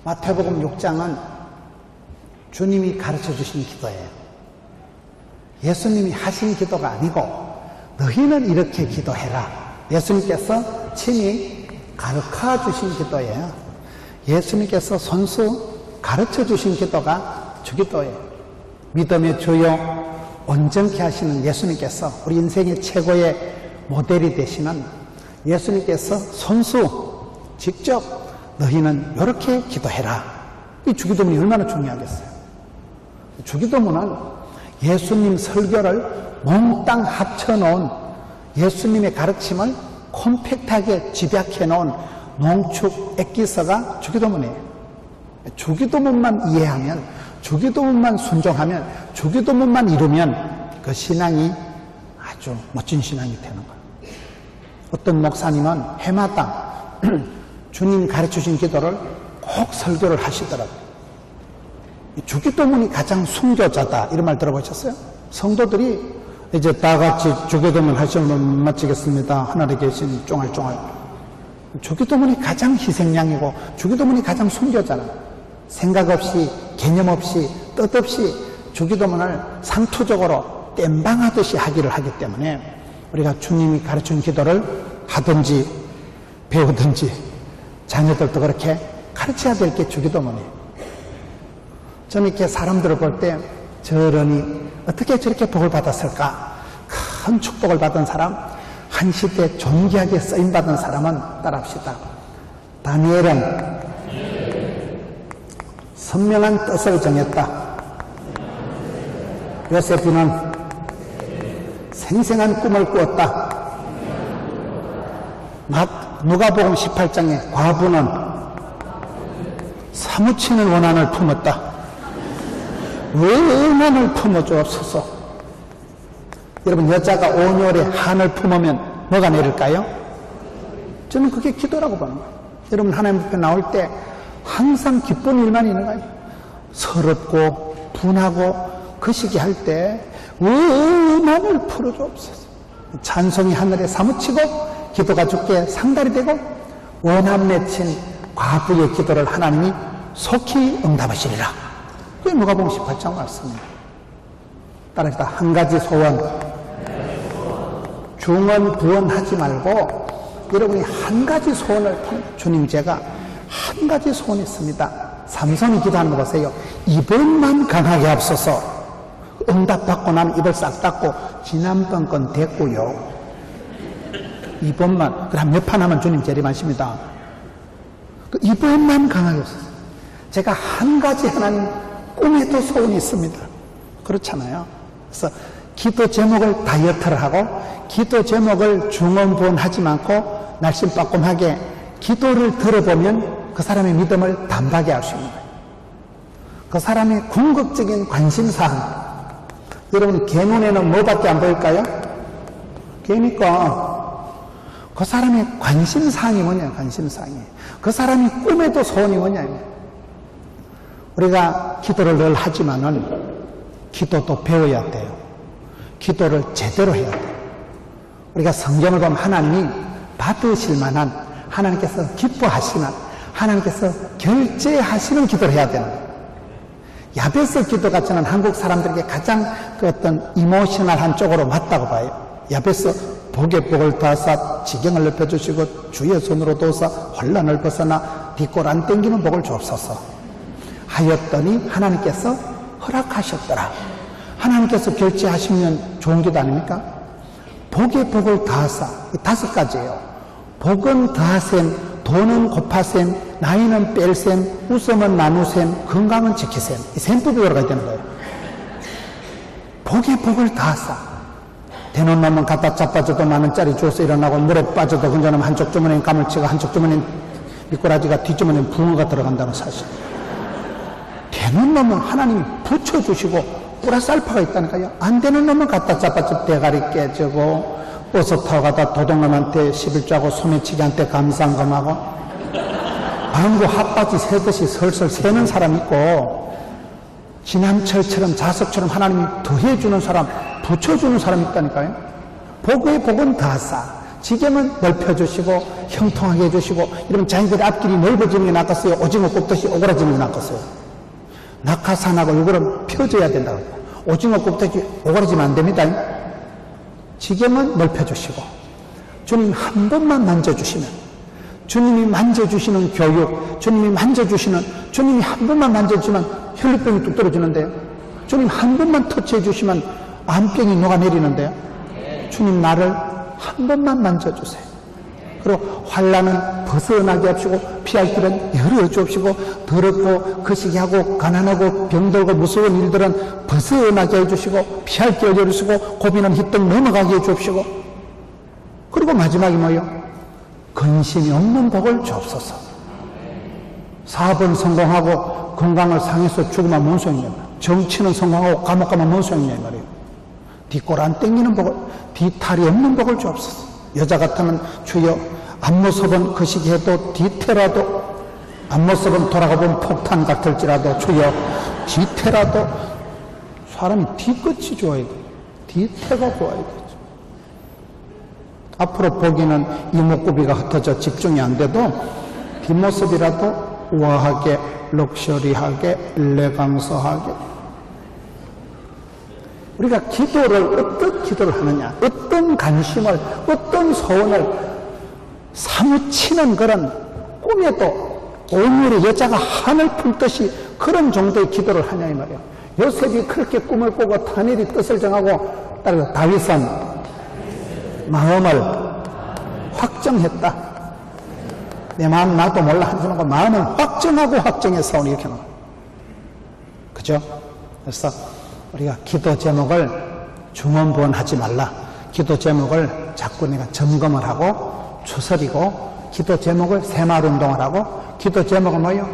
마태복음 6장은 주님이 가르쳐 주신 기도예요. 예수님이 하신 기도가 아니고 너희는 이렇게 기도해라. 예수님께서 친히 가르쳐 주신 기도예요. 예수님께서 손수 가르쳐 주신 기도가 주기도예요. 믿음의 주요 온전케 하시는 예수님께서 우리 인생의 최고의 모델이 되시는 예수님께서 손수 직접 너희는 이렇게 기도해라. 이 주기도문이 얼마나 중요하겠어요. 주기도문은 예수님 설교를 몽땅 합쳐놓은 예수님의 가르침을 콤팩트하게 집약해 놓은 농축 액기서가 주기도문이에요. 주기도문만 이해하면, 주기도문만 순종하면, 주기도문만 이루면 그 신앙이 아주 멋진 신앙이 되는 거예요. 어떤 목사님은 해마다 주님 가르쳐주신 기도를 꼭 설교를 하시더라고요. 주기도문이 가장 순교자다 이런 말 들어보셨어요? 성도들이 이제 다 같이 주기도문 하시면 마치겠습니다. 하늘에 계신 쫑알쫑알. 주기도문이 가장 희생양이고 주기도문이 가장 순교자라. 생각 없이 개념 없이 뜻 없이 주기도문을 상투적으로 땜방하듯이 하기를 하기 때문에 우리가 주님이 가르친 기도를 하든지 배우든지 자녀들도 그렇게 가르쳐야 될 게 주기도문이에요. 저는 이렇게 사람들을 볼 때 저러니 어떻게 저렇게 복을 받았을까? 큰 축복을 받은 사람, 한 시대 존귀하게 쓰임받은 사람은 따라합시다. 다니엘은 선명한 뜻을 정했다. 요셉이는 생생한 꿈을 꾸었다. 누가복음 18장에 과부는 사무치는 원한을 품었다. 왜 원한을 품어주옵소서. 여러분, 여자가 온열에 한을 품으면 뭐가 내릴까요? 저는 그게 기도라고 보는 거예요. 여러분, 하나님 앞에 나올 때 항상 기쁜 일만 있는 거예요. 서럽고 분하고 그 시기 할 때 원한을 풀어주옵소서. 찬송이 하늘에 사무치고 기도가 주께 상달이 되고 원한 맺힌 과부의 기도를 하나님이 속히 응답하시리라. 그게 누가복음 18장 말씀입니다. 따라합시다. 한 가지 소원, 중언 부언하지 말고 여러분이 한 가지 소원을 주님, 제가 한 가지 소원이 있습니다. 삼손이 기도하는 거 보세요. 이번만 강하게 앞서서 응답받고 나면 입을 싹 닫고 지난번 건 됐고요. 이번만, 그럼 몇 판 하면 주님 재림하십니다. 이번만 강하게 없어서. 제가 한 가지 하나님 꿈에도 소원이 있습니다. 그렇잖아요. 그래서 기도 제목을 다이어트를 하고 기도 제목을 중언부언하지 않고 날씬빠꼼하게 기도를 들어보면 그 사람의 믿음을 단박에 알 수 있는 거예요. 그 사람의 궁극적인 관심사항. 여러분, 개 눈에는 뭐밖에 안 보일까요? 개니까 그 사람의 관심사항이 뭐냐, 관심사항이. 그 사람이 꿈에도 소원이 뭐냐. 우리가 기도를 늘 하지만은 기도도 배워야 돼요. 기도를 제대로 해야 돼요. 우리가 성경을 보면 하나님이 받으실 만한, 하나님께서 기뻐하시는, 하나님께서 결제하시는 기도를 해야 되는 거예요. 야베스 기도가 저는 한국 사람들에게 가장 그 어떤 이모셔널한 쪽으로 맞다고 봐요. 야베스 복의 복을 다사 지경을 넓혀주시고 주의 손으로 도사 혼란을 벗어나 뒷골 안 땡기는 복을 주옵소서 하였더니 하나님께서 허락하셨더라. 하나님께서 결제하시면 좋은 기도 아닙니까? 복의 복을 다사, 5가지예요. 복은 다셈, 돈은 곱하셈, 나이는 뺄셈, 웃음은 나누셈, 건강은 지키셈. 이 셈법이 들어가야 되는 거예요. 복의 복을 다사. 대놓은 놈은 갖다 자빠져도 만원짜리 주워서 일어나고 물에 빠져도 근저놈 한쪽 주머니에 감을 치고 한쪽 주머니에 미꾸라지가 뒷주머니에 붕어가 들어간다는 사실. 되는 놈은 하나님이 붙여주시고 뿌라쌀파가 있다니까요. 안 되는 놈은 갖다 자빠져 대가리 깨지고 버스 타고 가다 도둑놈한테 11조하고 소매치기한테 감상금하고 방구 핫바지 새듯이 설설 새는 사람 있고 지난철처럼 자석처럼 하나님이 더해주는 사람, 붙여주는 사람이 있다니까요. 복의 복은 다사. 지게면 넓혀주시고 형통하게 해주시고 이러면 자기들의 앞길이 넓어지는 게 낫겠어요? 오징어 굽듯이 오그라지는 게 낫겠어요? 낙하산하고 이거는 펴줘야 된다고. 오징어 굽듯이 오그라지면 안 됩니다. 지게면 넓혀주시고 주님 한 번만 만져주시면, 주님이 만져주시는 교육, 주님이 한 번만 만져주시면 혈류병이 뚝 떨어지는데요. 주님 한 번만 터치해 주시면 암병이 녹아내리는데요. 주님 나를 한 번만 만져주세요. 그리고 환난은 벗어나게 하시고 피할 길은 열어 주옵시고 더럽고 거시기하고 가난하고 병들고 무서운 일들은 벗어나게 해주시고 피할 길 열어주시고 고비는 휘떡 넘어가게 해주옵시고, 그리고 마지막이 뭐예요? 근심이 없는 복을 주옵소서. 4번 성공하고 건강을 상해서 죽으면 뭔 소용이냐. 정치는 성공하고 감옥 가면 뭔 소용이냐 말이에요. 뒷골 안 땡기는 복을, 뒤탈이 없는 복을 주옵소서. 여자 같으면 주여 앞모습은 거시기해도 뒤태라도, 앞모습은 돌아가본 폭탄 같을지라도 주여 뒤태라도, 사람이 뒤끝이 좋아야 돼. 뒤태가 좋아야 되죠. 앞으로 보기는 이목구비가 흩어져 집중이 안 돼도 뒷모습이라도 우아하게, 럭셔리하게, 엘레강서하게. 우리가 기도를 어떤 기도를 하느냐, 어떤 관심을, 어떤 소원을 사무치는 그런, 꿈에도 오늘의 여자가 하늘 품듯이 그런 정도의 기도를 하냐 이 말이에요. 요셉이 그렇게 꿈을 꾸고 다니엘이 뜻을 정하고 따라서 다윗은 마음을 확정했다. 내 마음 나도 몰라 하지 말고 마음을 확정하고 확정해서 이렇게 나와요. 그죠? 그래서 우리가 기도 제목을 중언부언하지 말라. 기도 제목을 자꾸 내가 점검을 하고 추스리고, 기도 제목을 새마을 운동을 하고, 기도 제목은 뭐예요?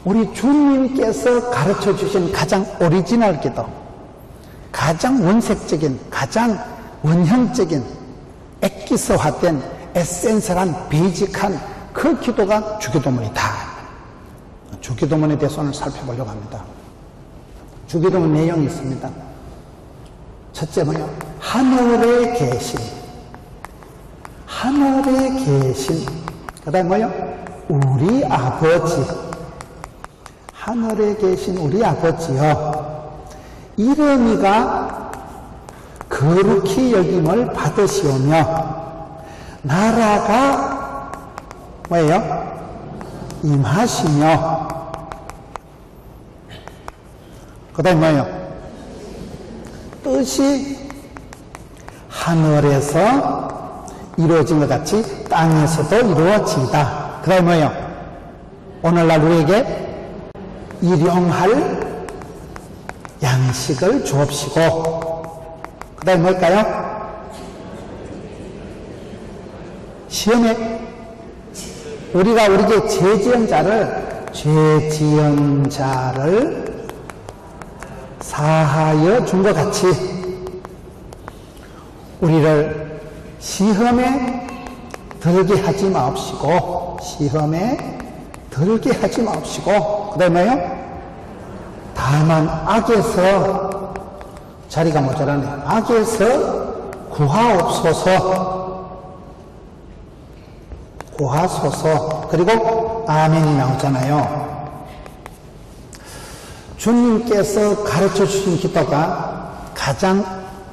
우리 주님께서 가르쳐 주신 가장 오리지널 기도, 가장 원색적인, 가장 원형적인, 엑기스화된 에센셜한, 베이직한 그 기도가 주기도문이다. 주기도문에 대해서 오늘 살펴보려고 합니다. 주기도문 내용이 있습니다. 첫째 뭐예요? 하늘에 계신, 하늘에 계신, 그 다음에 뭐예요? 우리 아버지, 하늘에 계신 우리 아버지여, 이름이가 거룩히 여김을 받으시오며 나라가 뭐예요? 임하시며, 그 다음에 뭐예요? 뜻이 하늘에서 이루어진 것 같이 땅에서도 이루어지다. 그 다음에 뭐예요? 오늘날 우리에게 일용할 양식을 주옵시고, 그 다음에 뭘까요? 시험에 우리가 우리에게 죄지은 자를 사하여 준 것 같이 우리를 시험에 들게 하지 마옵시고, 시험에 들게 하지 마옵시고, 그 다음에 뭐예요? 다만 악에서, 자리가 모자라네, 악에서 구하옵소서, 구하소서. 그리고 아멘이 나오잖아요. 주님께서 가르쳐 주신 기도가 가장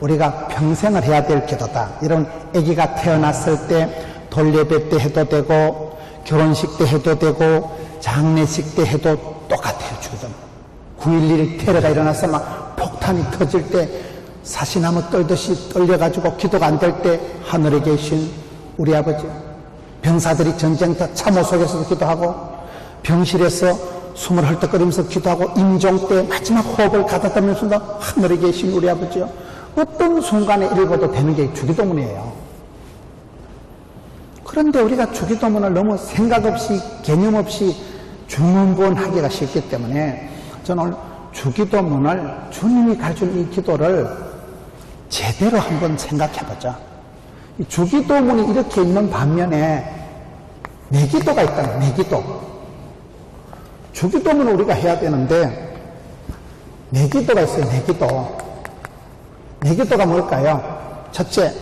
우리가 평생을 해야 될 기도다. 이런 아기가 태어났을 때 돌예배 때 해도 되고, 결혼식 때 해도 되고, 장례식 때 해도 똑같아요. 주기도문. 9.11 테러가 일어나서 막 폭탄이 터질 때 사시나무 떨듯이 떨려가지고 기도가 안 될 때 하늘에 계신 우리 아버지, 병사들이 전쟁터 참호 속에서도 기도하고, 병실에서 숨을 헐떡거리면서 기도하고, 임종 때 마지막 호흡을 가다듬으면서도 하늘에 계신 우리 아버지요. 어떤 순간에 읽어도 되는 게 주기도문이에요. 그런데 우리가 주기도문을 너무 생각 없이, 개념 없이 중문부원하기가 쉽기 때문에 저는 오늘 주기도문을, 주님이 가르친 이 기도를 제대로 한번 생각해보자. 이 주기도문이 이렇게 있는 반면에 내기도가 있다. 내기도. 주기도문을 우리가 해야 되는데 내기도가 있어요. 내기도. 내기도가 뭘까요? 첫째,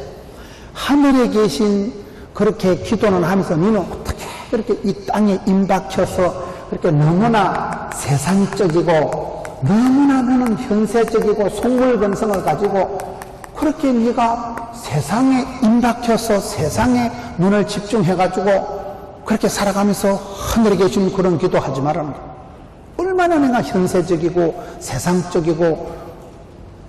하늘에 계신 그렇게 기도는 하면서 너는 어떻게 그렇게 이 땅에 임박혀서 그렇게 너무나 세상적이고 너무나 너는 현세적이고 속물건성을 가지고 그렇게 네가 세상에 임박혀서 세상에 눈을 집중해가지고 그렇게 살아가면서 하늘에 계신 그런 기도하지 말라는 거야. 얼마나 내가 현세적이고 세상적이고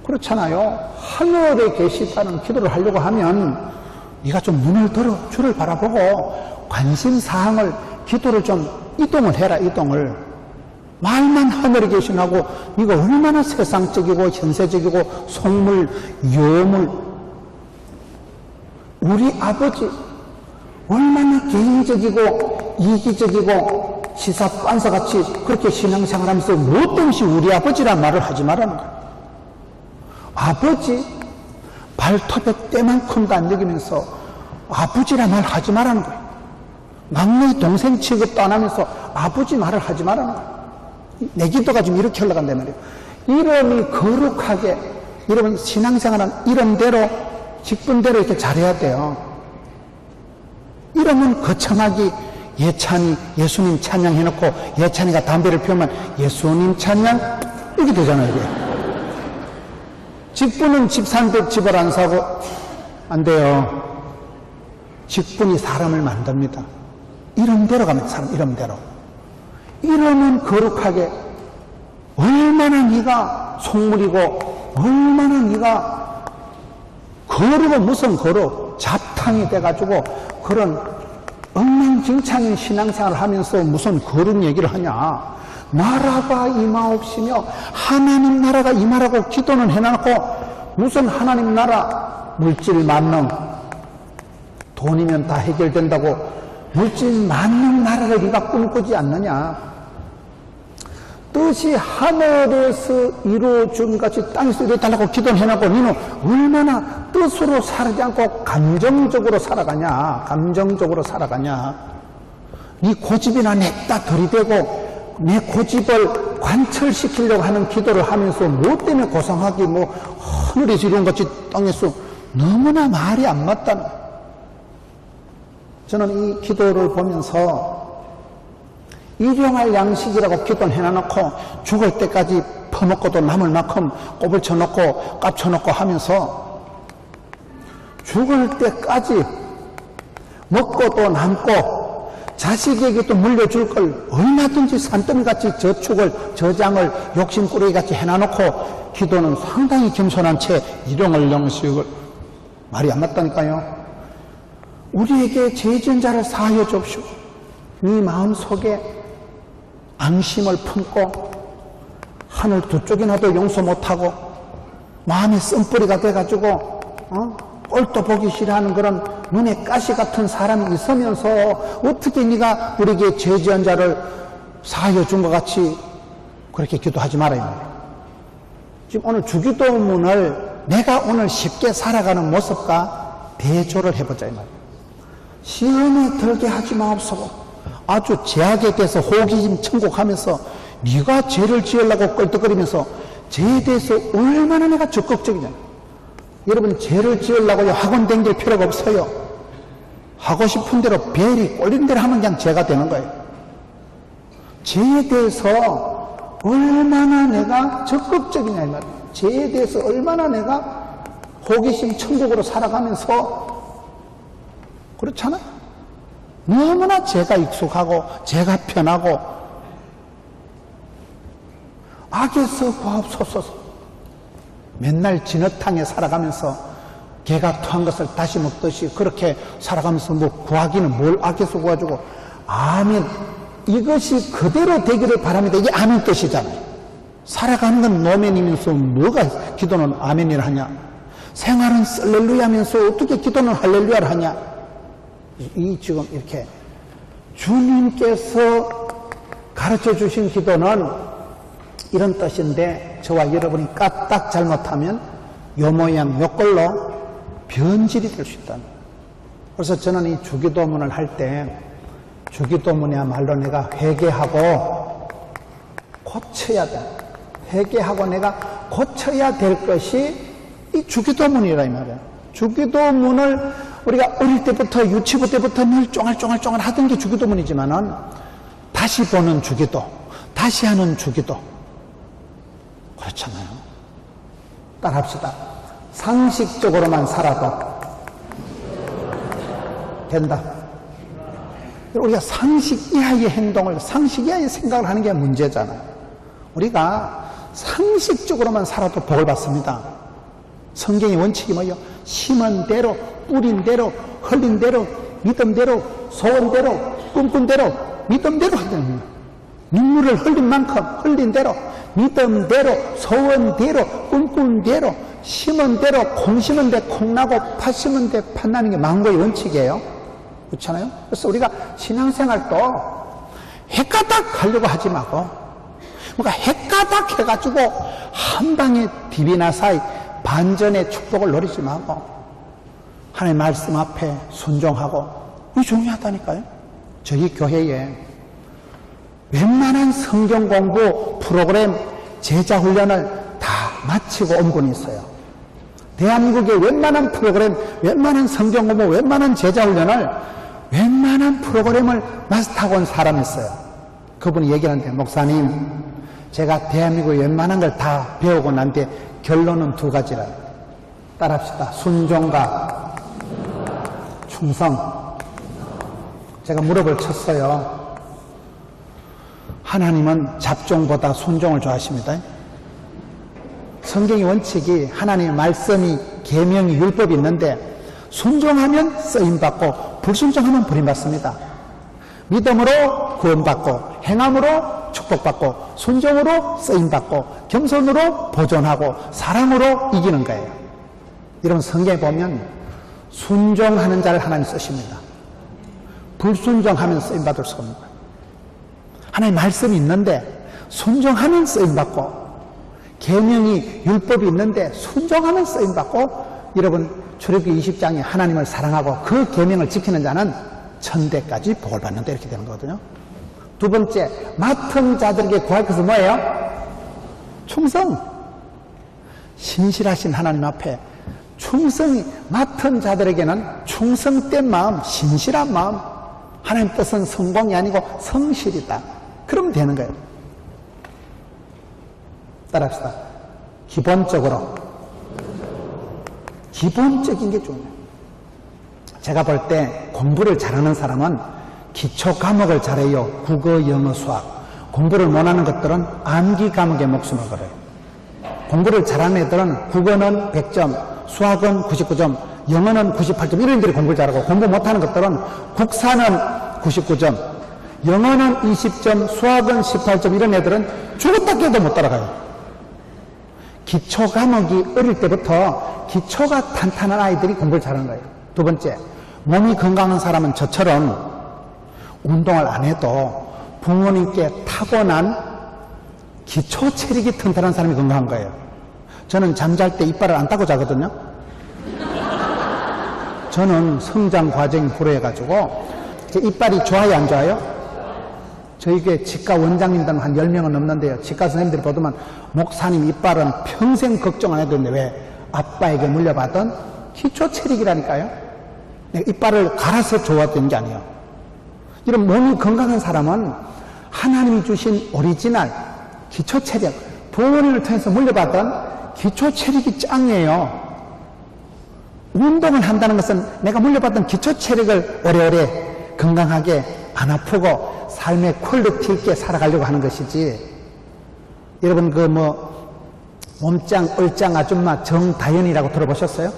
그렇잖아요. 하늘에 계시다는 기도를 하려고 하면 네가 좀 눈을 들어 주를 바라보고 관심사항을 기도를 좀 이동을 해라. 이동을. 말만 하늘에 계시나고 네가 얼마나 세상적이고 현세적이고 속물 요물 우리 아버지 얼마나 개인적이고 이기적이고 시사반사같이 그렇게 신앙생활하면서 뭐 때문에 우리 아버지란 말을 하지 말라는 거야. 아버지 발톱에 때만큼도 안 여기면서 아버지란 말 하지 말라는 거야. 막내 동생 취급도 안 하면서 아버지 말을 하지 말라는 거야. 내 기도가 지금 이렇게 흘러간단 말이에요. 이름이 거룩하게 여러분 신앙생활은 이름대로 직분대로 이렇게 잘해야 돼요. 이름은 거창하게 예찬이 예수님 찬양해놓고 예찬이가 담배를 피우면 예수님 찬양 이렇게 되잖아요. 이게. 직분은 집 사는데 집을 안 사고 안 돼요. 직분이 사람을 만듭니다. 이름대로 가면 사람 이름대로. 이름은 거룩하게 얼마나 네가 속물이고 얼마나 네가 거룩은 무슨 거룩 잡탕이 돼가지고 그런 엉망진창인 신앙생활을 하면서 무슨 거룩 얘기를 하냐. 나라가 임하옵시며 하나님 나라가 임하라고 기도는 해놔놓고 무슨 하나님 나라 물질 만능 돈이면 다 해결된다고 물질 만능 나라를 네가 꿈꾸지 않느냐. 뜻이 하늘에서 이루어준 같이 땅에서 이루어달라고 기도를 해놓고 너는 얼마나 뜻으로 살지 않고 감정적으로 살아가냐. 감정적으로 살아가냐. 네 고집이나 냈다 들이대고 내 고집을 관철시키려고 하는 기도를 하면서 뭐 때문에 고상하게 뭐 하늘에서 이룬 같이 땅에서 너무나 말이 안 맞다는. 저는 이 기도를 보면서 일용할 양식이라고 기도를 해놔놓고 죽을 때까지 퍼먹고도 남을 만큼 꼽을 쳐놓고 깝쳐놓고 하면서 죽을 때까지 먹고도 남고 자식에게 또 물려줄 걸 얼마든지 산더미같이 저축을 저장을 욕심꾸러기같이 해놔놓고 기도는 상당히 겸손한 채 일용할 양식을 말이 안 맞다니까요. 우리에게 죄지은 자를 사하여 줍시오. 네 마음속에 앙심을 품고 하늘 두 쪽이나도 용서 못하고 마음이 쓴뿌리가 돼가지고 꼴도 보기 싫어하는 그런 눈에 가시 같은 사람이 있으면서 어떻게 네가 우리에게 죄지은 자를 사하여 준 것 같이 그렇게 기도하지 말아요. 지금 오늘 주기도문을 내가 오늘 쉽게 살아가는 모습과 대조를 해보자 이 말이에요. 시험에 들게 하지 마옵소서. 아주 죄악에 대해서 호기심 천국하면서 네가 죄를 지으려고 껄떡거리면서 죄에 대해서 얼마나 내가 적극적이냐. 여러분 죄를 지으려고 학원 다닐 필요가 없어요. 하고 싶은 대로 벨이 꼴린 대로 하면 그냥 죄가 되는 거예요. 죄에 대해서 얼마나 내가 적극적이냐 이 말이에요. 죄에 대해서 얼마나 내가 호기심 천국으로 살아가면서 그렇잖아. 너무나 죄가 익숙하고 죄가 편하고 악에서 구하옵소서. 맨날 진흙탕에 살아가면서 개가 토한 것을 다시 먹듯이 그렇게 살아가면서 뭐 구하기는 뭘 악에서 구해주고 아멘 이것이 그대로 되기를 바랍니다. 이게 아멘 뜻이잖아요. 살아가는 건 노멘이면서 뭐가 기도는 아멘이라 하냐. 생활은 쓸렐루야 하면서 어떻게 기도는 할렐루야를 하냐. 이 지금 이렇게 주님께서 가르쳐 주신 기도는 이런 뜻인데 저와 여러분이 까딱 잘못하면 요 모양 요 꼴로 변질이 될 수 있다. 그래서 저는 이 주기도문을 할 때 주기도문이야말로 내가 회개하고 고쳐야 돼. 회개하고 내가 고쳐야 될 것이 이 주기도문이라 이 말이야. 주기도문을 우리가 어릴 때부터 유치부 때부터 늘 쫑알쫑알쫑알 하던 게 주기도문이지만은 다시 보는 주기도, 다시 하는 주기도 그렇잖아요. 따라합시다. 상식적으로만 살아도 된다. 우리가 상식 이하의 행동을, 상식 이하의 생각을 하는 게 문제잖아요. 우리가 상식적으로만 살아도 복을 받습니다. 성경의 원칙이 뭐예요? 심은 대로, 뿌린 대로, 흘린 대로, 믿음대로, 소원대로, 꿈꾼대로, 믿음대로 한다는 거예요. 눈물을 흘린 만큼 흘린 대로, 믿음대로, 소원대로, 꿈꾼 대로, 심은 대로, 콩 심은 데 콩 나고 팥 심은 데 팥 나는 게 망고의 원칙이에요. 그렇잖아요? 그래서 우리가 신앙생활도 헷가닥 하려고 하지 말고, 뭔가 헷가닥 해가지고 한 방에 디비나 사이 반전의 축복을 노리지 말고 하나님의 말씀 앞에 순종하고, 이게 중요하다니까요. 저희 교회에 웬만한 성경 공부 프로그램 제자 훈련을 다 마치고 온 분이 있어요. 대한민국의 웬만한 프로그램, 웬만한 성경 공부, 웬만한 제자 훈련을 웬만한 프로그램을 마스터하고 온 사람이 있어요. 그분이 얘기하는데, 목사님, 제가 대한민국의 웬만한 걸 다 배우고 난 뒤에 결론은 두 가지라. 따라합시다. 순종과 충성. 제가 무릎을 쳤어요. 하나님은 잡종보다 순종을 좋아하십니다. 성경의 원칙이, 하나님의 말씀이, 계명이, 율법이 있는데 순종하면 쓰임받고 불순종하면 버림받습니다. 믿음으로 구원받고 행함으로 축복받고 순종으로 쓰임받고 겸손으로 보존하고 사랑으로 이기는 거예요. 여러분, 성경에 보면 순종하는 자를 하나님 쓰십니다. 불순종하면 쓰임받을 수가 없는 거예요. 하나님 말씀이 있는데 순종하면 쓰임받고, 계명이 율법이 있는데 순종하면 쓰임받고, 여러분 출애굽기 20장에 하나님을 사랑하고 그 계명을 지키는 자는 천대까지 복을 받는다, 이렇게 되는 거거든요. 두 번째, 맡은 자들에게 구할 것은 뭐예요? 충성. 신실하신 하나님 앞에 충성이, 맡은 자들에게는 충성된 마음, 신실한 마음, 하나님 뜻은 성공이 아니고 성실이다, 그러면 되는 거예요. 따라합시다. 기본적인 게 중요해요. 제가 볼 때 공부를 잘하는 사람은 기초 과목을 잘해요. 국어, 영어, 수학. 공부를 못하는 것들은 암기 과목에 목숨을 걸어요. 공부를 잘하는 애들은 국어는 100점, 수학은 99점, 영어는 98점, 이런 애들이 공부를 잘하고, 공부 못하는 것들은 국사는 99점, 영어는 20점, 수학은 18점, 이런 애들은 죽었다 깨도 못 따라가요. 기초 과목이 어릴 때부터 기초가 탄탄한 아이들이 공부를 잘하는 거예요. 두 번째, 몸이 건강한 사람은 저처럼 운동을 안 해도 부모님께 타고난 기초 체력이 튼튼한 사람이 건강한 거예요. 저는 잠잘 때 이빨을 안 닦고 자거든요. 저는 성장 과정이 불허해가지고, 제 이빨이 좋아요, 안 좋아요? 저희 교회 치과 원장님들은 한 10명은 넘는데요. 치과 선생님들이 보더만, 목사님 이빨은 평생 걱정 안 해도 되는데 왜? 아빠에게 물려받은 기초 체력이라니까요. 이빨을 갈아서 좋아지는 게 아니에요. 이런 몸이 건강한 사람은 하나님이 주신 오리지널 기초 체력, 부모님을 통해서 물려받은 기초 체력이 짱이에요. 운동을 한다는 것은 내가 물려받은 기초 체력을 오래오래 건강하게 안 아프고 삶의 퀄리티 있게 살아가려고 하는 것이지. 여러분, 몸짱, 얼짱 아줌마 정다연이라고 들어보셨어요?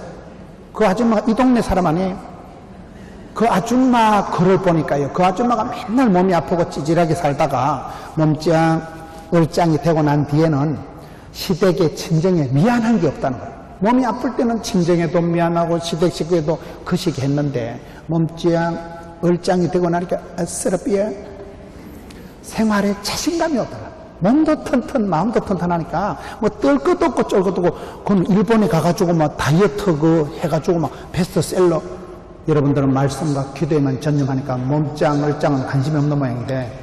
그 아줌마가 이 동네 사람 아니에요? 그 아줌마 글을 보니까요, 그 아줌마가 맨날 몸이 아프고 찌질하게 살다가 몸짱, 얼짱이 되고 난 뒤에는 시댁의 친정에 미안한 게 없다는 거예요. 몸이 아플 때는 친정에도 미안하고 시댁 식구에도 거시기 했는데, 몸짱, 얼짱이 되고 나니까 아스럽비에 생활에 자신감이 없더라. 몸도 튼튼, 마음도 튼튼하니까 뜰 것도 없고 쫄 것도 없고, 그건 일본에 가가지고 다이어트 해가지고 베스트셀러. 여러분들은 말씀과 기도에만 전념하니까 몸짱, 얼짱은 관심이 없는 모양인데,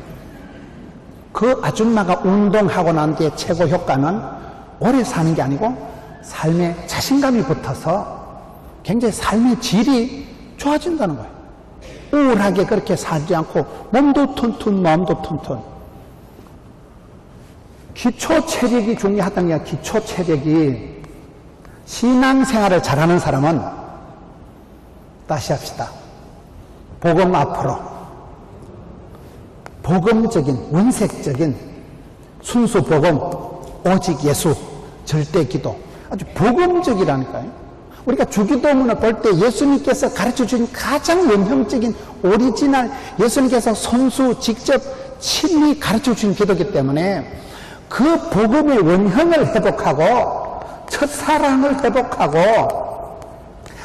그 아줌마가 운동하고 난 뒤에 최고 효과는 오래 사는 게 아니고 삶에 자신감이 붙어서 굉장히 삶의 질이 좋아진다는 거예요. 우울하게 그렇게 살지 않고 몸도 튼튼 마음도 튼튼. 기초 체력이 중요하다는 게 기초 체력이 신앙생활을 잘하는 사람은 다시 합시다. 복음 앞으로 복음적인 원색적인 순수 복음 오직 예수 절대 기도 아주 복음적이라니까요. 우리가 주기도문을 볼 때 예수님께서 가르쳐주신 가장 원형적인 오리지널 예수님께서 손수 직접 친히 가르쳐주신 기도이기 때문에 그 복음의 원형을 회복하고 첫사랑을 회복하고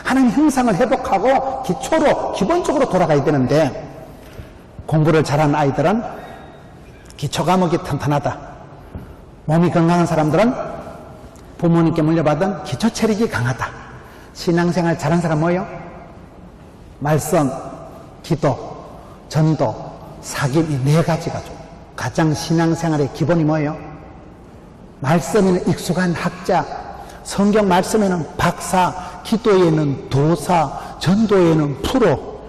하나님 형상을 회복하고 기초로 기본적으로 돌아가야 되는데 공부를 잘하는 아이들은 기초 과목이 튼튼하다. 몸이 건강한 사람들은 부모님께 물려받은 기초 체력이 강하다. 신앙생활 잘하는 사람 뭐예요? 말씀, 기도, 전도, 사귐 이 네 가지가 좀 가장 신앙생활의 기본이 뭐예요? 말씀에는 익숙한 학자, 성경 말씀에는 박사, 기도에는 도사, 전도에는 프로,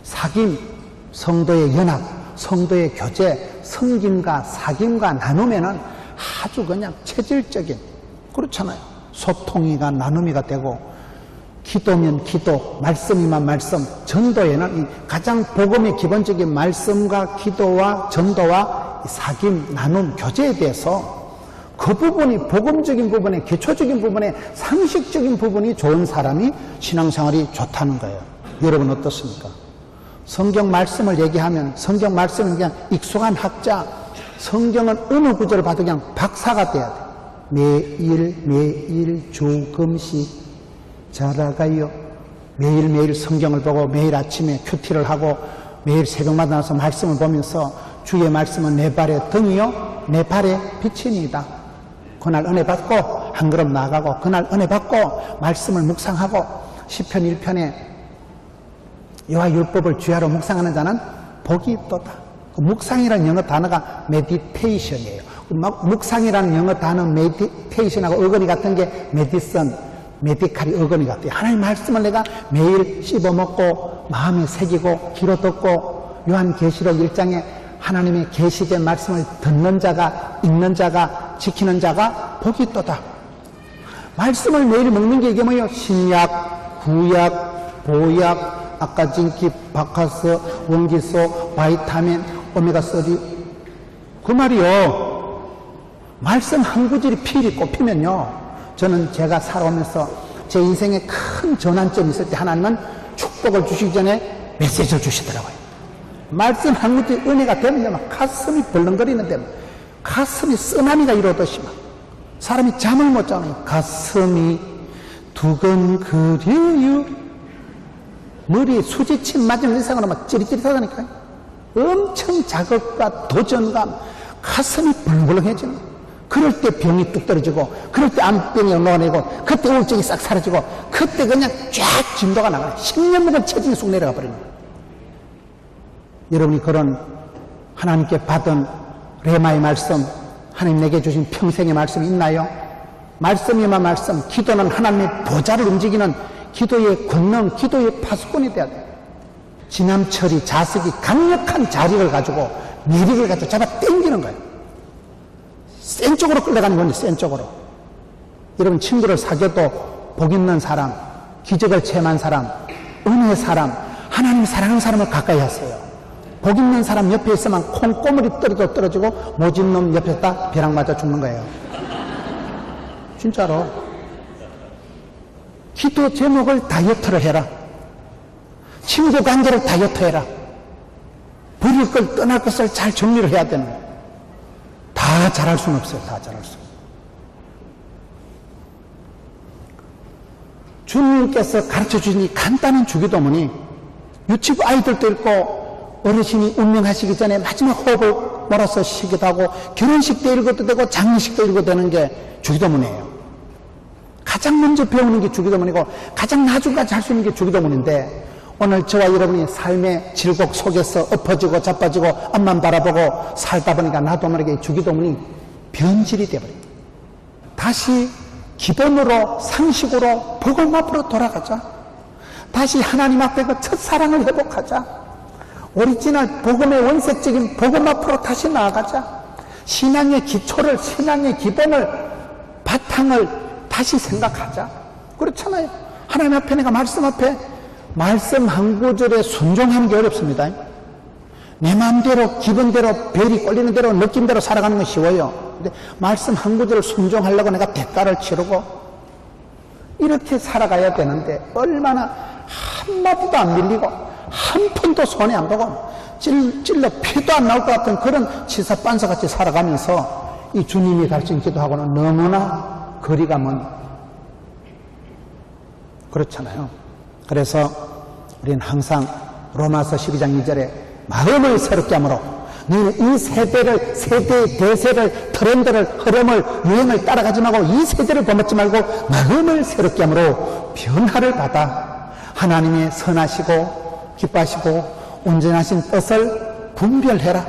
사귐, 성도의 연합, 성도의 교제, 성김과 사귐과 나눔에는 아주 그냥 체질적인 그렇잖아요. 소통이가 나눔이가 되고 기도면 기도, 말씀이면 말씀, 전도에는 가장 복음의 기본적인 말씀과 기도와 전도와 사귐, 나눔, 교제에 대해서 그 부분이 복음적인 부분에 기초적인 부분에 상식적인 부분이 좋은 사람이 신앙생활이 좋다는 거예요. 여러분 어떻습니까? 성경 말씀을 얘기하면 성경 말씀은 그냥 익숙한 학자, 성경은 어느 구절을 봐도 그냥 박사가 돼야 돼. 매일 조금씩 자라가요. 매일매일 성경을 보고 매일 아침에 큐티를 하고 매일 새벽마다 나와서 말씀을 보면서 주의 말씀은 내 발의 등이요 내 발의 빛이니이다. 그날 은혜 받고 한 걸음 나아가고 그날 은혜 받고 말씀을 묵상하고 시편 1편에 여호와 율법을 주야로 묵상하는 자는 복이 있도다. 그 묵상이라는 영어 단어가 메디테이션이에요. 묵상이라는 영어 단어 메디테이션하고 어근이 같은 게 메디슨, 메디칼이 어근이 같아요. 하나님 말씀을 내가 매일 씹어먹고 마음에 새기고 귀로 듣고 요한계시록 1장에 하나님의 계시된 말씀을 듣는 자가, 읽는 자가, 지키는 자가 복이 있도다. 말씀을 매일 먹는 게 이게 뭐예요? 신약, 구약, 보약, 아까진기, 바카스, 원기소, 바이타민, 오메가3 그 말이요. 말씀 한 구절이 필이 꼽히면요. 저는 제가 살아오면서 제 인생에 큰 전환점이 있을 때 하나님은 축복을 주시기 전에 메시지를 주시더라고요. 말씀 한 구절이 은혜가 되면 막 가슴이 벌렁거리는데 가슴이 쓰나미가 이러듯이 막 사람이 잠을 못 자요. 가슴이 두근거려요. 머리에 수지침 맞은 이상으로 막 찌릿찌릿하다니까요. 엄청 자극과 도전감, 가슴이 벌렁벌렁해지는 거예요. 그럴 때 병이 뚝 떨어지고, 그럴 때 암병이 녹아내고, 그때 우울증이 싹 사라지고, 그때 그냥 쫙 진도가 나가요. 10년 묵은 체중이 쑥 내려가 버리는 거예요. 여러분이 그런 하나님께 받은 레마의 말씀, 하나님 내게 주신 평생의 말씀이 있나요? 말씀이면 말씀, 기도는 하나님의 보좌를 움직이는 기도의 권능, 기도의 파수꾼이 돼야 돼요. 지남철이 자석이 강력한 자력을 가지고 내력을 가지고 잡아 당기는 거예요. 센 쪽으로 끌려가는 건데 센 쪽으로. 여러분 친구를 사귀어도 복 있는 사람, 기적을 체험한 사람, 은혜의 사람, 하나님 사랑하는 사람을 가까이 하세요. 복 있는 사람 옆에 있으면 콩고물이 떨어져 떨어지고 모진 놈 옆에 딱 벼락 맞아 죽는 거예요. 진짜로. 기도 제목을 다이어트를 해라. 친구 관계를 다이어트 해라. 버릴 걸 떠날 것을 잘 정리를 해야 되는 거예요. 다 잘할 수는 없어요. 다 잘할 수. 주님께서 가르쳐 주신 이 간단한 주기도문이 유치부 아이들도 읽고 어르신이 운명하시기 전에 마지막 호흡을 몰아서 쉬기도 하고 결혼식 때 읽어도 되고 장례식 때 읽어도 되는 게 주기도문이에요. 가장 먼저 배우는 게 주기도문이고 가장 나중까지 할 수 있는 게 주기도문인데 오늘 저와 여러분이 삶의 질곡 속에서 엎어지고 자빠지고 앞만 바라보고 살다 보니까 나도 모르게 주기도문이 변질이 되어버립니다. 다시 기본으로 상식으로 복음 앞으로 돌아가자. 다시 하나님 앞에 그 첫사랑을 회복하자. 오리지널 복음의 원색적인 복음 앞으로 다시 나아가자. 신앙의 기초를, 신앙의 기본을, 바탕을 다시 생각하자. 그렇잖아요. 하나님 앞에, 내가 말씀 앞에 말씀 한 구절에 순종하는 게 어렵습니다. 내 마음대로, 기분대로, 별이 꼴리는 대로, 느낌대로 살아가는 건 쉬워요. 근데 말씀 한 구절을 순종하려고 내가 대가를 치르고 이렇게 살아가야 되는데, 얼마나 한마디도 안 밀리고 한 푼도 손에 안 보고 찔러 피도 안 나올 것 같은 그런 치사빤사같이 살아가면서 이 주님이 가르친 기도하고는 너무나 거리가 먼, 그렇잖아요. 그래서 우리는 항상 로마서 12장 2절에 마음을 새롭게 함으로, 너희는 이 세대의 대세를, 트렌드를, 흐름을, 유행을 따라가지 말고 이 세대를 범하지 말고 마음을 새롭게 함으로 변화를 받아 하나님의 선하시고 기뻐하시고 온전하신 뜻을 분별해라.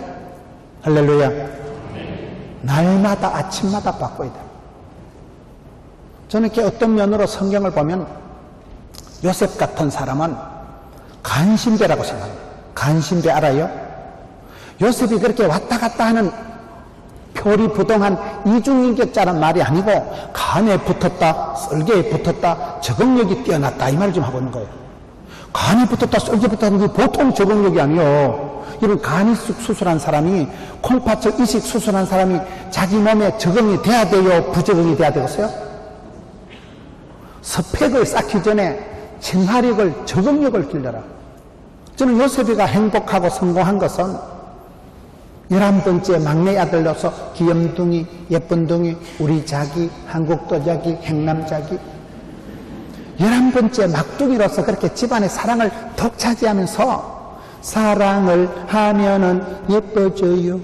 할렐루야. 날마다 아침마다 바꿔야 돼. 저는 이렇게 어떤 면으로 성경을 보면 요셉 같은 사람은 간신배라고 생각합니다. 간신배 알아요? 요셉이 그렇게 왔다 갔다 하는 표리부동한 이중인격자란 말이 아니고, 간에 붙었다, 썰개에 붙었다, 적응력이 뛰어났다, 이 말을 좀 하고 있는 거예요. 간에 붙었다, 썰개에 붙었다는 게 보통 적응력이 아니에요. 이런 간이식 수술한 사람이, 콩팥을 이식 수술한 사람이 자기 몸에 적응이 돼야 돼요? 부적응이 돼야 되겠어요? 스펙을 쌓기 전에 친화력을, 적응력을 길러라. 저는 요셉이가 행복하고 성공한 것은 11번째 막내 아들로서 귀염둥이, 예쁜둥이, 우리 자기, 한국도 자기, 행남 자기, 11번째 막둥이로서 그렇게 집안의 사랑을 독차지하면서 사랑을 하면은 예뻐져요.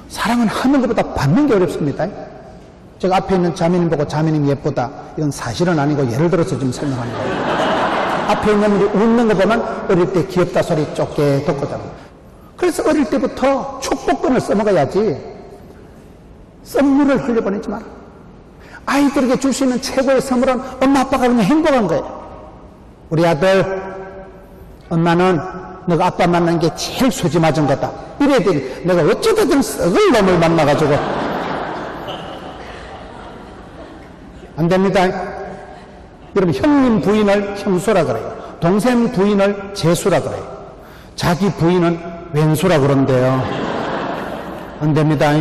사랑은 하는 것보다 받는 게 어렵습니다. 제가 앞에 있는 자매님 보고 자매님 예쁘다, 이건 사실은 아니고 예를 들어서 좀 설명하는 거예요. 앞에 있는 분이 웃는 거 보면 어릴 때 귀엽다 소리 좁게 듣거든요. 그래서 어릴 때부터 축복권을 써먹어야지 선물을 흘려보내지 마라. 아이들에게 줄 수 있는 최고의 선물은 엄마 아빠가 그냥 행복한 거예요. 우리 아들, 엄마는 너가 아빠 만난 게 제일 수지 맞은 거다. 이래야 돼. 내가 어쩌다든 썩을 놈을 만나가지고. 안 됩니다. 여러분, 형님 부인을 형수라 그래요. 동생 부인을 제수라 그래요. 자기 부인은 왼수라 그런데요. 안 됩니다.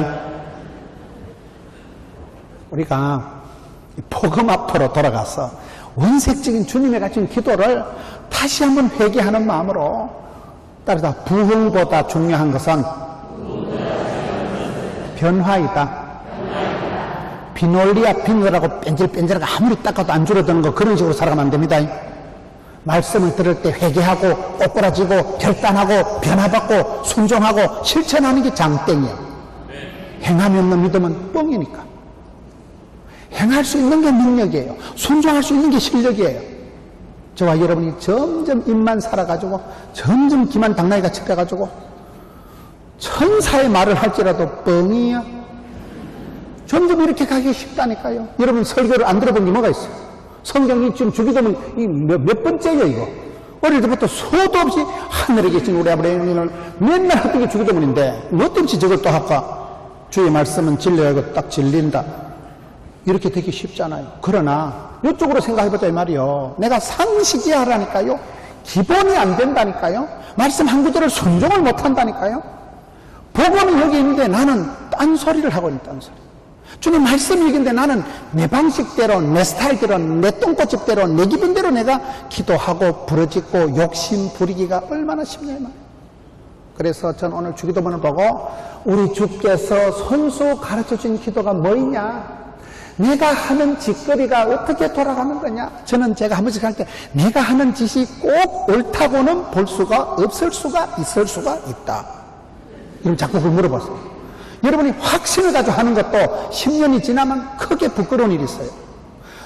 우리가 복음 앞으로 돌아가서 원색적인 주님의 가진 기도를 다시 한번 회개하는 마음으로, 따라서 부흥보다 중요한 것은 변화이다. 비놀리야 비늘하고 뺀질뺀질하고 아무리 닦아도 안 줄어드는 거, 그런 식으로 살아가면 안 됩니다. 말씀을 들을 때 회개하고 꼬꾸라지고 결단하고 변화받고 순종하고 실천하는 게 장땡이야. 행함이 없는 믿음은 뻥이니까. 행할 수 있는 게 능력이에요. 순종할 수 있는 게 실력이에요. 저와 여러분이 점점 입만 살아가지고 점점 기만 당나귀가 척해가지고 천사의 말을 할지라도 뻥이야. 점점 이렇게 가기 쉽다니까요. 여러분 설교를 안 들어본 게 뭐가 있어요? 성경이 지금 주기도문 몇 번째예요 이거? 어릴 때부터 소도 없이 하늘에 계신 우리 아버지를 맨날 하던 게 주기도문인데 뭐 때문에 저걸 또 할까? 주의 말씀은 진리야, 이거 딱 진리인다. 이렇게 되기 쉽잖아요. 그러나 이쪽으로 생각해보자 이 말이요. 내가 상식이 하라니까요. 기본이 안 된다니까요. 말씀 한 구절을 순종을 못한다니까요. 복음이 여기 있는데 나는 딴소리를 하고 있는 딴소리. 주님 말씀이 얘기인데 나는 내 방식대로, 내 스타일대로, 내 똥꼬집대로, 내 기분대로 내가 기도하고 부르짖고 욕심 부리기가 얼마나 쉽냐 이 말이에요. 그래서 전 오늘 주기도문을 보고 우리 주께서 손수 가르쳐준 기도가 뭐이냐, 내가 하는 짓거리가 어떻게 돌아가는 거냐. 저는 제가 한 번씩 할 때 내가 하는 짓이 꼭 옳다고는 볼 수가 없을 수가 있을 수가 있다. 그럼 자꾸 그걸 물어보세요. 여러분이 확신을 가지고 하는 것도 10년이 지나면 크게 부끄러운 일이 있어요.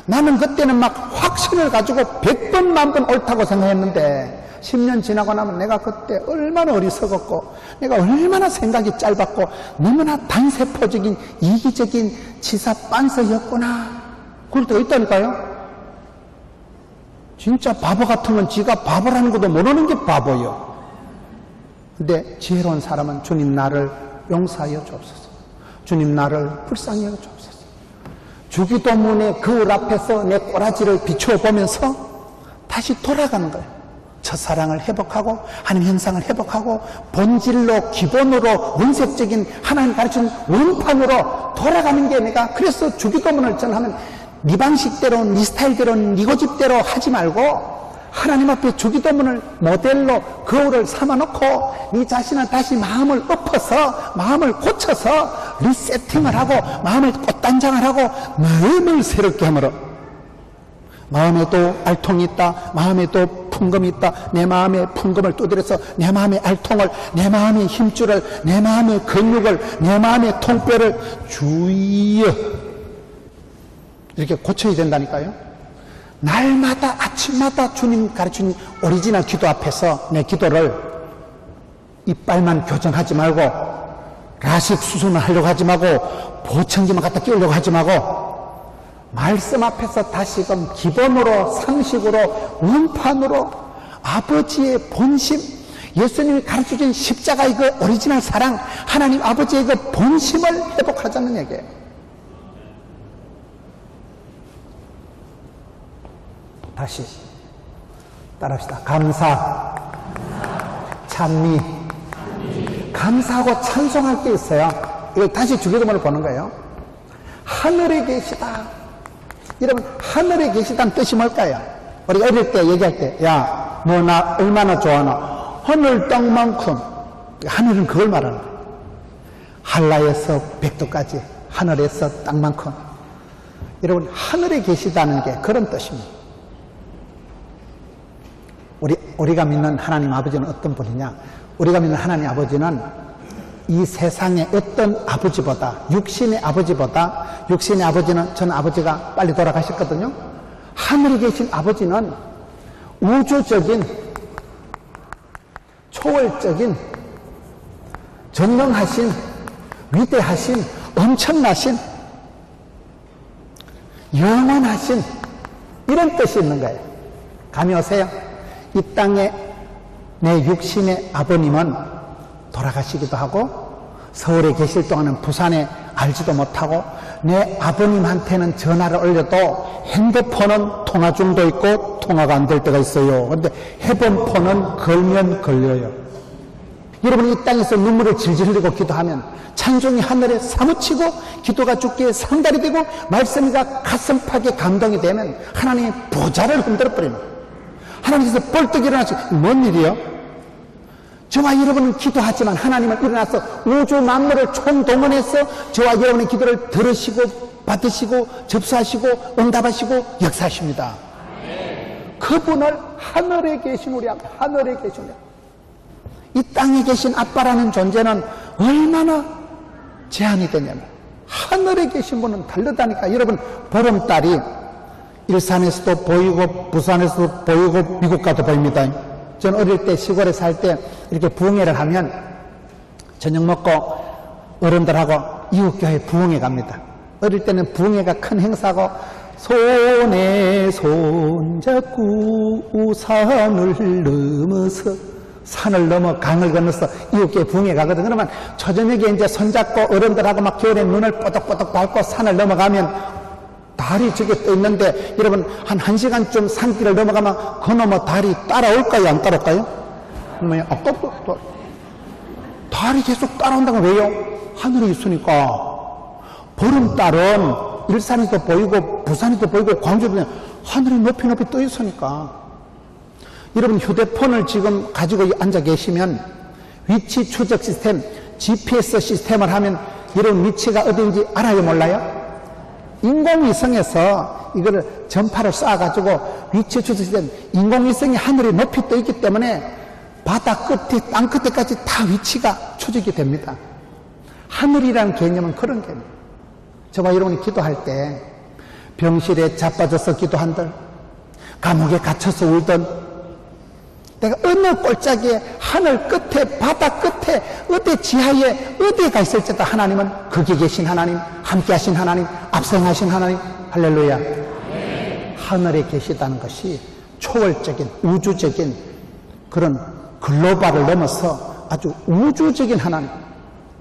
나는 그때는 막 확신을 가지고 100번 만번 옳다고 생각했는데 10년 지나고 나면 내가 그때 얼마나 어리석었고 내가 얼마나 생각이 짧았고 너무나 단세포적인 이기적인 치사빤서였구나. 그럴 때가 있다니까요. 진짜 바보 같으면 지가 바보라는 것도 모르는 게 바보예요. 근데 지혜로운 사람은 주님 나를 용서하여 주옵소서. 주님 나를 불쌍히 여겨 주옵소서. 주기도문의 거울 앞에서 내 꼬라지를 비추어 보면서 다시 돌아가는 거예요. 첫사랑을 회복하고 하나님 형상을 회복하고 본질로 기본으로 원색적인 하나님 가르친 원판으로 돌아가는 게 내가 그래서 주기도문을 전하면 네 방식대로 네 스타일대로 네 고집대로 하지 말고 하나님 앞에 주기도문을 모델로 거울을 삼아놓고 네 자신을 다시 마음을 엎어서 마음을 고쳐서 리세팅을 하고 마음을 꽃단장을 하고 마음을 새롭게 함으로 마음에도 알통이 있다. 마음에도 풍금이 있다. 내 마음의 풍금을 두드려서 내 마음의 알통을, 내 마음의 힘줄을, 내 마음의 근육을, 내 마음의 통뼈를 주여 이렇게 고쳐야 된다니까요. 날마다 아침마다 주님 가르친 오리지널 기도 앞에서 내 기도를 이빨만 교정하지 말고 라식 수술만 하려고 하지 말고 보청기만 갖다 끼우려고 하지 말고 말씀 앞에서 다시금 기본으로 상식으로 원판으로 아버지의 본심 예수님이 가르쳐준 십자가의 그 오리지널 사랑 하나님 아버지의 그 본심을 회복하자는 얘기예요. 다시 따라합시다. 감사, 찬미, 감사하고 찬송할 게 있어요. 이걸 다시 주기도문을 보는 거예요. 하늘에 계시다. 여러분 하늘에 계시다는 뜻이 뭘까요? 우리가 어릴 때 얘기할 때 야, 너 나 얼마나 좋아하나? 하늘 땅만큼. 하늘은 그걸 말하는 거예요. 한라에서 백도까지 하늘에서 땅만큼. 여러분 하늘에 계시다는 게 그런 뜻입니다. 우리가 믿는 하나님 아버지는 어떤 분이냐? 우리가 믿는 하나님 아버지는 이 세상의 어떤 아버지보다 육신의 아버지는 전 아버지가 빨리 돌아가셨거든요. 하늘에 계신 아버지는 우주적인 초월적인 전능하신 위대하신 엄청나신 영원하신 이런 뜻이 있는 거예요. 감이 오세요? 이 땅에 내 육신의 아버님은 돌아가시기도 하고 서울에 계실 동안은 부산에 알지도 못하고 내 아버님한테는 전화를 올려도 핸드폰은 통화 중도 있고 통화가 안 될 때가 있어요. 그런데 헤드폰은 걸면 걸려요. 여러분 이 땅에서 눈물을 질질 흘리고 기도하면 찬송이 하늘에 사무치고 기도가 주께 상달이 되고 말씀이가 가슴팍에 감동이 되면 하나님의 보좌를 흔들어 버립니다. 하나님께서 벌떡 일어나시고 뭔 일이요? 저와 여러분은 기도하지만 하나님은 일어나서 우주 만물을 총동원해서 저와 여러분의 기도를 들으시고 받으시고 접수하시고 응답하시고 역사하십니다. 그분을 하늘에 계신 우리 아빠, 하늘에 계신 우리 아빠. 이 땅에 계신 아빠라는 존재는 얼마나 제한이 되냐면 하늘에 계신 분은 다르다니까. 여러분 보름달이 일산에서도 보이고 부산에서도 보이고 미국 가도 보입니다. 전 어릴 때 시골에 살 때 이렇게 부흥회를 하면 저녁 먹고 어른들하고 이웃교회 부흥회 갑니다. 어릴 때는 부흥회가 큰 행사고 손에 손잡고 산을 넘어 강을 건너서 이웃교회 부흥회 가거든. 그러면 초저녁에 이제 손잡고 어른들하고 막 겨울에 눈을 뽀덕뽀덕 밟고 산을 넘어가면 달이 저기 떠 있는데 여러분 한 1시간쯤 산길을 넘어가면 그 넘어 달이 따라올까요? 안 따라올까요? 달이 계속 따라온다는 건 왜요? 하늘에 있으니까. 보름달은 일산에도 보이고 부산에도 보이고 광주에도 보이고 하늘에 높이 높이 떠 있으니까. 여러분 휴대폰을 지금 가지고 앉아 계시면 위치 추적 시스템 GPS 시스템을 하면 여러분 위치가 어딘지 알아요? 몰라요? 인공위성에서 이거를 전파를 쏴가지고 위치 추적 시스템 인공위성이 하늘에 높이 떠 있기 때문에 바다 끝에 땅 끝에까지 다 위치가 추적이 됩니다. 하늘이라는 개념은 그런 개념이에요. 저와 여러분이 기도할 때 병실에 자빠져서 기도한들 감옥에 갇혀서 울던 내가 어느 꼴짝에 하늘 끝에 바다 끝에 어디 지하에 어디에 가 있을지도 하나님은 거기 계신 하나님, 함께 하신 하나님, 앞서하신 하나님. 할렐루야. 하늘에 계시다는 것이 초월적인 우주적인 그런 글로벌을 넘어서 아주 우주적인 하나님,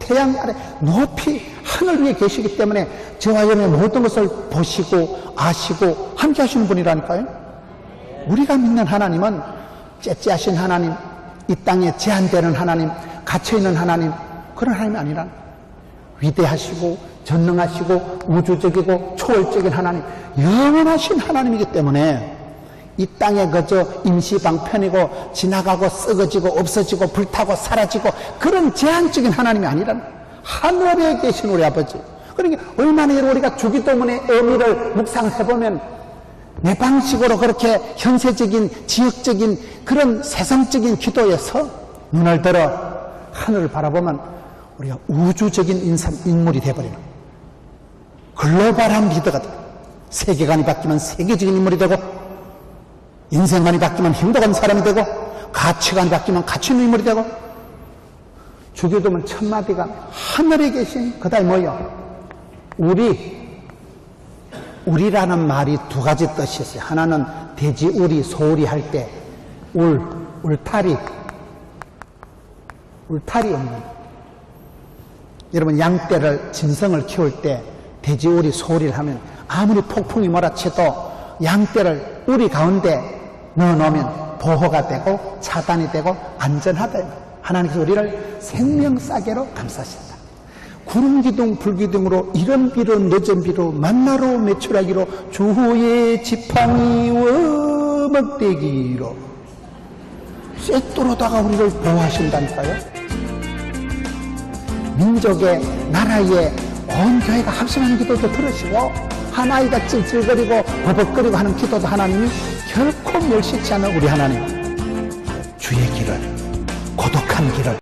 태양 아래 높이 하늘 위에 계시기 때문에 저와 여러분의 모든 것을 보시고 아시고 함께 하시는 분이라니까요. 우리가 믿는 하나님은 째째하신 하나님, 이 땅에 제한되는 하나님, 갇혀있는 하나님, 그런 하나님이 아니라 위대하시고 전능하시고 우주적이고 초월적인 하나님, 영원하신 하나님이기 때문에 이 땅에 그저 임시방편이고 지나가고 썩어지고 없어지고 불타고 사라지고 그런 제한적인 하나님이 아니라 하늘에 계신 우리 아버지. 그러니까 얼마나 우리가 주기도문의 의미를 묵상해보면 내 방식으로 그렇게 현세적인 지역적인 그런 세상적인 기도에서 눈을 들어 하늘을 바라보면 우리가 우주적인 인물이 되어버리는 글로벌한 리더가 되고, 세계관이 바뀌면 세계적인 인물이 되고, 인생관이 바뀌면 행복한 사람이 되고, 가치관이 바뀌면 가치 있는 인물이 되고, 주기도문 첫 마디가 하늘에 계신 그 다음에 뭐요? 우리라는 말이 두 가지 뜻이 있어요. 하나는 돼지우리, 소우리 할 때 울타리 없는. 여러분 양떼를 짐승을 키울 때 돼지우리, 소우리를 하면 아무리 폭풍이 몰아쳐도 양떼를 우리 가운데 넣어놓으면 보호가 되고 차단이 되고 안전하다. 하나님께서 우리를 생명싸개로 감싸신다. 구름기둥 불기둥으로 이른비로 늦은비로 만나로 매출하기로 주의 지팡이와 먹대기로 쇠도로다가 우리를 보호하신다니까요. 민족의 나라의 온 교회가 합심하는 기도도 들으시고 하나이가 찔찔거리고 버벅거리고 하는 기도도 하나님이 결코 멸시치 않는 우리 하나님, 주의 길을, 고독한 길을